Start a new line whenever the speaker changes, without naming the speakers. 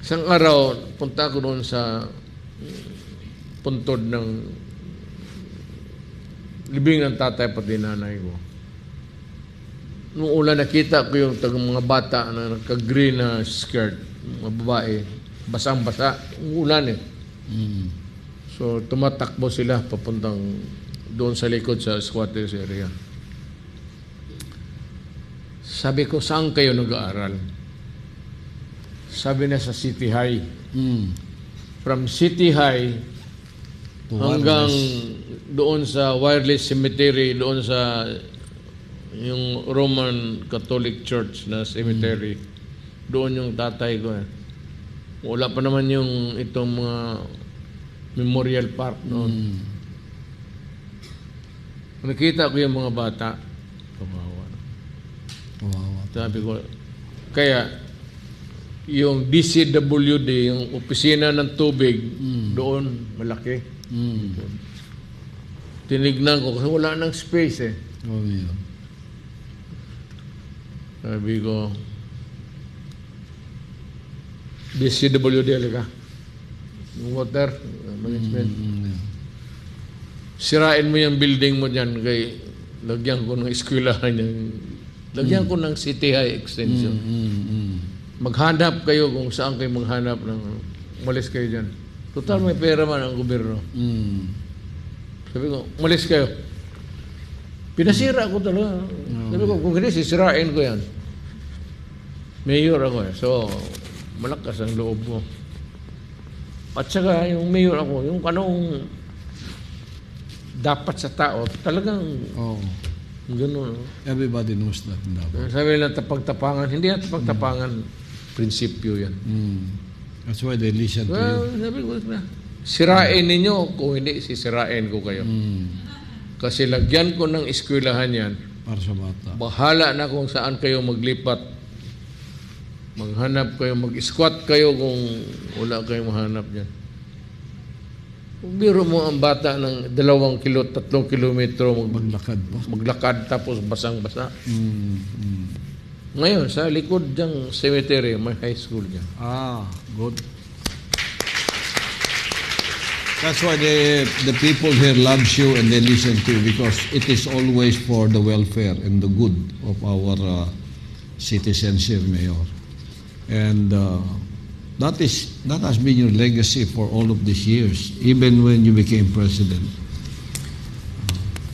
Isang araw, punta ko doon sa puntod ng libing ng tatay pati nanay ko. Noong una nakita ko yung mga bata na nagka-green na skirt, mga babae, basang-basa, ulan eh. So tumatakbo sila papuntang doon sa likod sa squatters area. Sabi ko, saan kayo nag-aaral? Sabi na sa City High. From City High hanggang doon sa Wireless Cemetery, doon sa yung Roman Catholic Church na cemetery. Doon yung tatay ko. Wala pa naman yung itong mga memorial park noon. Nakita ko yung mga bata. Kawawa. Sabi ko, kaya yung DCWD, yung opisina ng tubig, doon, malaki. Tinignan ko kasi wala nang space eh. Sabi ko, DCWD alika. Yung water management. Sirain mo yung building mo dyan kay lagyan ko ng eskwelahan yan. Lagyan ko ng City High Extension. Maghanap kayo kung saan kayo maghanap ng umalis kayo dyan. Total may pera man ang gobyerno. Sabi ko, umalis kayo. Pinasira ko talaga. Sabi ko, kung hindi, sisirain ko yan. Mayor ako eh. So, malakas ang loob ko. At saka, yung mayor ako, yung anong dapat sa tao, talagang gano'n.
Everybody knows that.
Sabi nila tapag-tapangan. Hindi yan tapag-tapangan. Prinsipyo yan.
That's why they listen to you.
Sabi ko na, sirain ninyo, kung hindi, sisirain ko kayo. Kasi lagyan ko ng eskwelahan yan.
Para sa bata.
Bahala na kung saan kayo maglipat. Maghanap kayo, mag-squat kayo kung wala kayong mahanap dyan. Kung biro mo ang bata ng 2 kilo, 3 kilometro maglakad tapos basang-basa. Ngayon, sa likod dyang cemetery, may high school dyan.
Good. That's why the people here loves you and they listen to you because it is always for the welfare and the good of our citizens here, Mayor. And that has been your legacy for all of these years, even when you became president.